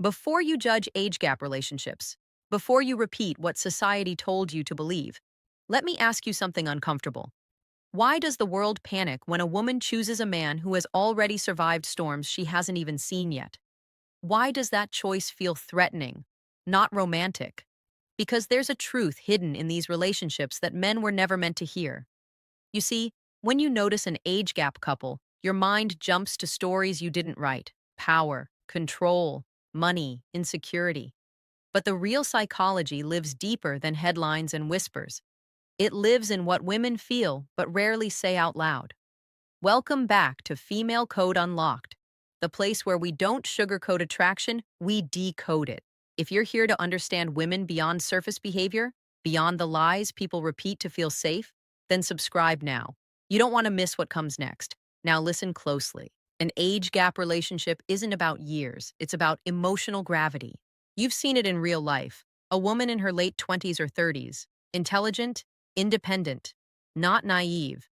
Before you judge age gap relationships, before you repeat what society told you to believe, let me ask you something uncomfortable. Why does the world panic when a woman chooses a man who has already survived storms she hasn't even seen yet? Why does that choice feel threatening, not romantic? Because there's a truth hidden in these relationships that men were never meant to hear. You see, when you notice an age gap couple, your mind jumps to stories you didn't write: power, control, money, insecurity. But the real psychology lives deeper than headlines and whispers. It lives in what women feel but rarely say out loud. Welcome back to Female Code Unlocked, the place where we don't sugarcoat attraction, we decode it. If you're here to understand women beyond surface behavior, beyond the lies people repeat to feel safe, then subscribe now. You don't want to miss what comes next. Now listen closely. An age gap relationship isn't about years, it's about emotional gravity. You've seen it in real life. A woman in her late 20s or 30s, intelligent, independent, not naive.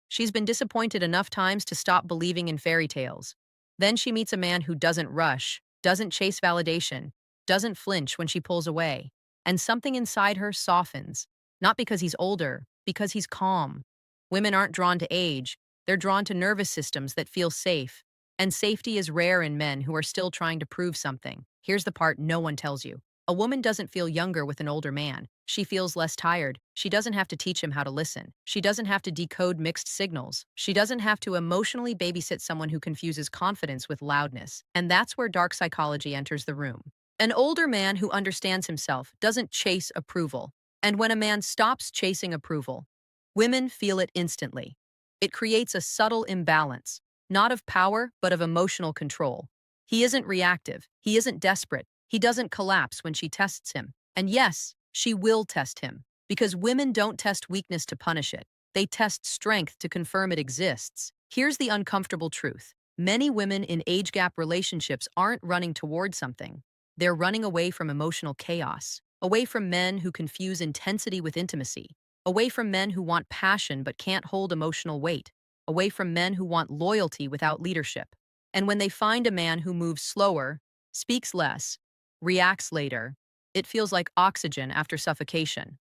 She's been disappointed enough times to stop believing in fairy tales. Then she meets a man who doesn't rush, doesn't chase validation, doesn't flinch when she pulls away. And something inside her softens. Not because he's older, because he's calm. Women aren't drawn to age, they're drawn to nervous systems that feel safe. And safety is rare in men who are still trying to prove something. Here's the part no one tells you. A woman doesn't feel younger with an older man. She feels less tired. She doesn't have to teach him how to listen. She doesn't have to decode mixed signals. She doesn't have to emotionally babysit someone who confuses confidence with loudness. And that's where dark psychology enters the room. An older man who understands himself doesn't chase approval. And when a man stops chasing approval, women feel it instantly. It creates a subtle imbalance, not of power, but of emotional control. He isn't reactive. He isn't desperate. He doesn't collapse when she tests him. And yes, she will test him, because women don't test weakness to punish it. They test strength to confirm it exists. Here's the uncomfortable truth. Many women in age gap relationships aren't running toward something. They're running away from emotional chaos, away from men who confuse intensity with intimacy, away from men who want passion but can't hold emotional weight, away from men who want loyalty without leadership. And when they find a man who moves slower, speaks less, reacts later, it feels like oxygen after suffocation.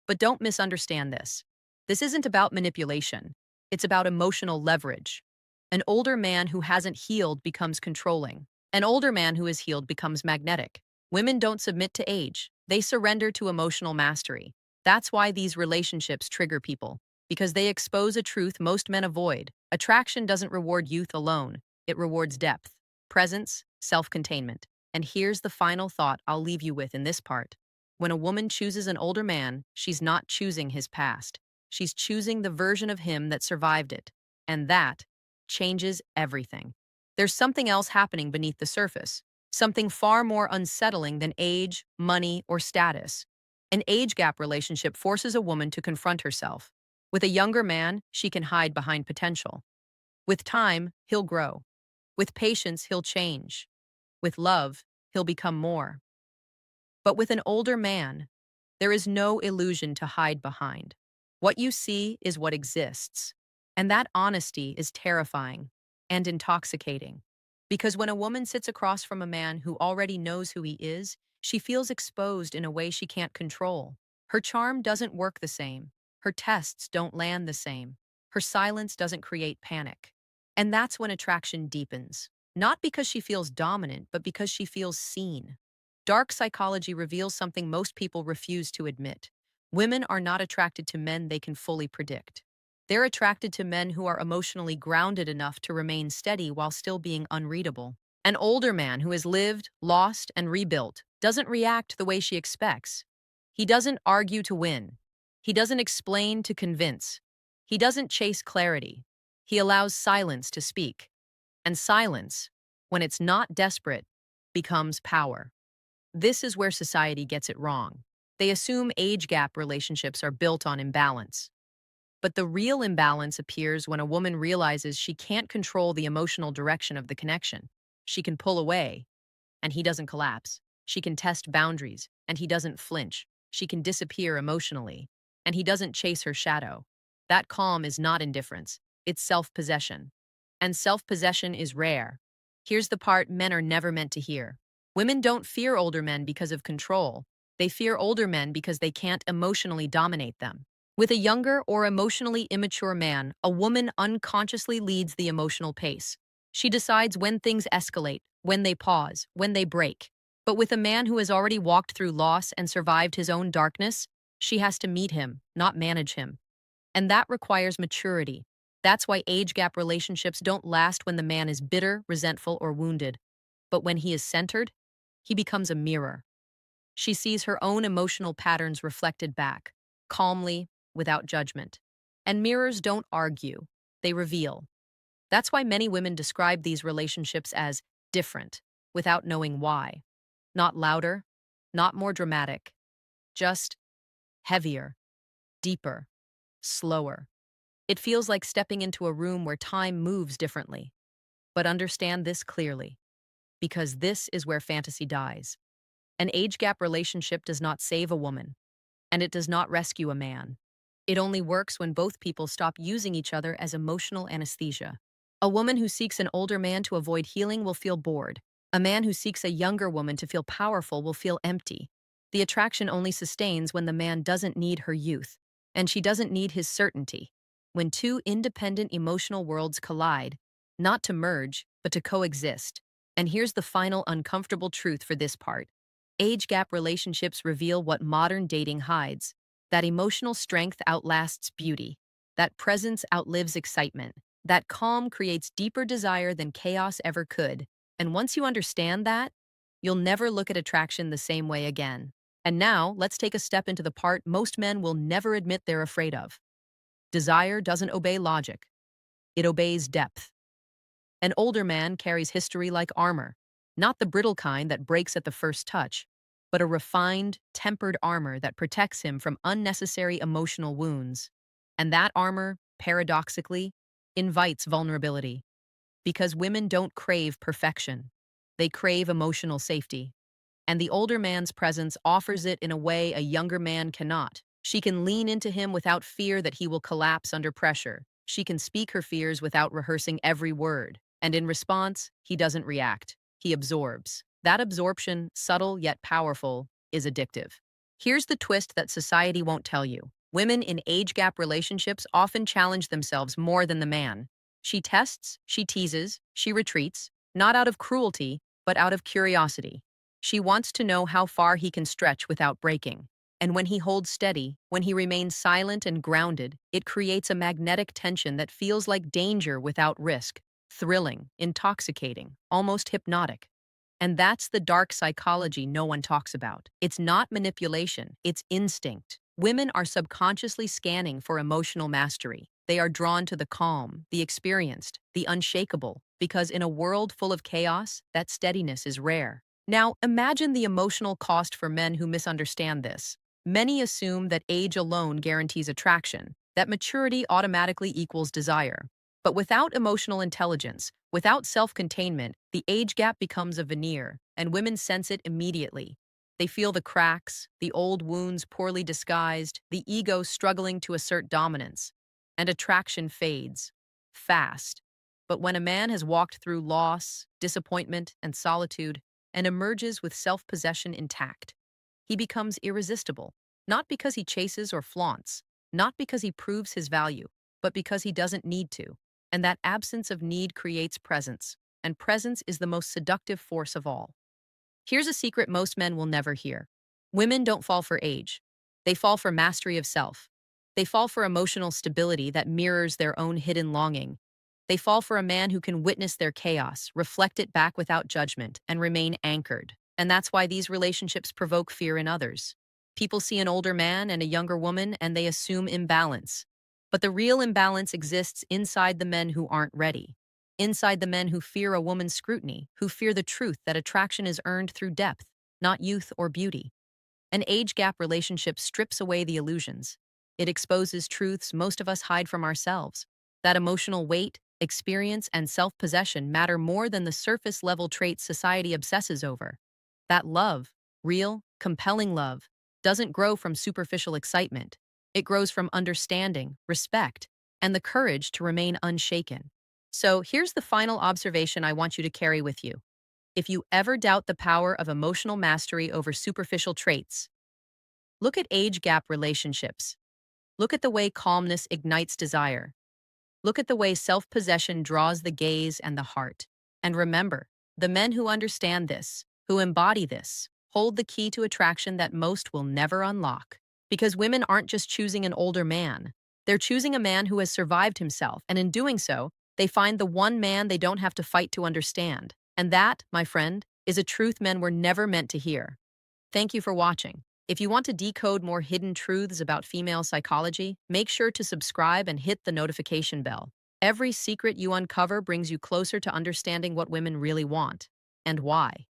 But don't misunderstand this. This isn't about manipulation. It's about emotional leverage. An older man who hasn't healed becomes controlling. An older man who is healed becomes magnetic. Women don't submit to age. They surrender to emotional mastery. That's why these relationships trigger people, because they expose a truth most men avoid. Attraction doesn't reward youth alone. It rewards depth, presence, self-containment. And here's the final thought I'll leave you with in this part. When a woman chooses an older man, she's not choosing his past. She's choosing the version of him that survived it. And that changes everything. There's something else happening beneath the surface, something far more unsettling than age, money, or status. An age gap relationship forces a woman to confront herself. With a younger man, she can hide behind potential. With time, he'll grow. With patience, he'll change. With love, he'll become more. But with an older man, there is no illusion to hide behind. What you see is what exists. And that honesty is terrifying and intoxicating. Because when a woman sits across from a man who already knows who he is, she feels exposed in a way she can't control. Her charm doesn't work the same. Her tests don't land the same. Her silence doesn't create panic. And that's when attraction deepens. Not because she feels dominant, but because she feels seen. Dark psychology reveals something most people refuse to admit. Women are not attracted to men they can fully predict. They're attracted to men who are emotionally grounded enough to remain steady while still being unreadable. An older man who has lived, lost, and rebuilt doesn't react the way she expects. He doesn't argue to win. He doesn't explain to convince. He doesn't chase clarity. He allows silence to speak. And silence, when it's not desperate, becomes power. This is where society gets it wrong. They assume age gap relationships are built on imbalance. But the real imbalance appears when a woman realizes she can't control the emotional direction of the connection. She can pull away, and he doesn't collapse. She can test boundaries, and he doesn't flinch. She can disappear emotionally, and he doesn't chase her shadow. That calm is not indifference, it's self-possession. And self-possession is rare. Here's the part men are never meant to hear. Women don't fear older men because of control. They fear older men because they can't emotionally dominate them. With a younger or emotionally immature man, a woman unconsciously leads the emotional pace. She decides when things escalate, when they pause, when they break. But with a man who has already walked through loss and survived his own darkness, she has to meet him, not manage him. And that requires maturity. That's why age gap relationships don't last when the man is bitter, resentful, or wounded. But when he is centered, he becomes a mirror. She sees her own emotional patterns reflected back, calmly, without judgment. And mirrors don't argue, they reveal. That's why many women describe these relationships as different, without knowing why. Not louder, not more dramatic, just heavier, deeper, slower. It feels like stepping into a room where time moves differently. But understand this clearly, because this is where fantasy dies. An age gap relationship does not save a woman, and it does not rescue a man. It only works when both people stop using each other as emotional anesthesia. A woman who seeks an older man to avoid healing will feel bored. A man who seeks a younger woman to feel powerful will feel empty. The attraction only sustains when the man doesn't need her youth, and she doesn't need his certainty. When two independent emotional worlds collide, not to merge, but to coexist. And here's the final uncomfortable truth for this part. Age gap relationships reveal what modern dating hides. That emotional strength outlasts beauty. That presence outlives excitement. That calm creates deeper desire than chaos ever could. And once you understand that, you'll never look at attraction the same way again. And now, let's take a step into the part most men will never admit they're afraid of. Desire doesn't obey logic, it obeys depth. An older man carries history like armor, not the brittle kind that breaks at the first touch, but a refined, tempered armor that protects him from unnecessary emotional wounds. And that armor, paradoxically, invites vulnerability. Because women don't crave perfection, they crave emotional safety. And the older man's presence offers it in a way a younger man cannot. She can lean into him without fear that he will collapse under pressure. She can speak her fears without rehearsing every word. And in response, he doesn't react. He absorbs. That absorption, subtle yet powerful, is addictive. Here's the twist that society won't tell you. Women in age gap relationships often challenge themselves more than the man. She tests, she teases, she retreats, not out of cruelty, but out of curiosity. She wants to know how far he can stretch without breaking. And when he holds steady, when he remains silent and grounded, it creates a magnetic tension that feels like danger without risk, thrilling, intoxicating, almost hypnotic. And that's the dark psychology no one talks about. It's not manipulation, it's instinct. Women are subconsciously scanning for emotional mastery. They are drawn to the calm, the experienced, the unshakable, because in a world full of chaos, that steadiness is rare. Now, imagine the emotional cost for men who misunderstand this. Many assume that age alone guarantees attraction, that maturity automatically equals desire. But without emotional intelligence, without self-containment, the age gap becomes a veneer, and women sense it immediately. They feel the cracks, the old wounds poorly disguised, the ego struggling to assert dominance. And attraction fades. Fast. But when a man has walked through loss, disappointment, and solitude, and emerges with self-possession intact, he becomes irresistible, not because he chases or flaunts, not because he proves his value, but because he doesn't need to. And that absence of need creates presence, and presence is the most seductive force of all. Here's a secret most men will never hear. Women don't fall for age. They fall for mastery of self. They fall for emotional stability that mirrors their own hidden longing. They fall for a man who can witness their chaos, reflect it back without judgment, and remain anchored. And that's why these relationships provoke fear in others. People see an older man and a younger woman and they assume imbalance. But the real imbalance exists inside the men who aren't ready. Inside the men who fear a woman's scrutiny, who fear the truth that attraction is earned through depth, not youth or beauty. An age gap relationship strips away the illusions. It exposes truths most of us hide from ourselves. That emotional weight, experience, and self-possession matter more than the surface-level traits society obsesses over. That love, real, compelling love, doesn't grow from superficial excitement. It grows from understanding, respect, and the courage to remain unshaken. So here's the final observation I want you to carry with you. If you ever doubt the power of emotional mastery over superficial traits, look at age gap relationships. Look at the way calmness ignites desire. Look at the way self possession draws the gaze and the heart. And remember, the men who understand this, who embody this, hold the key to attraction that most will never unlock. Because women aren't just choosing an older man, they're choosing a man who has survived himself, and in doing so, they find the one man they don't have to fight to understand. And that, my friend, is a truth men were never meant to hear. Thank you for watching. If you want to decode more hidden truths about female psychology, make sure to subscribe and hit the notification bell. Every secret you uncover brings you closer to understanding what women really want and why.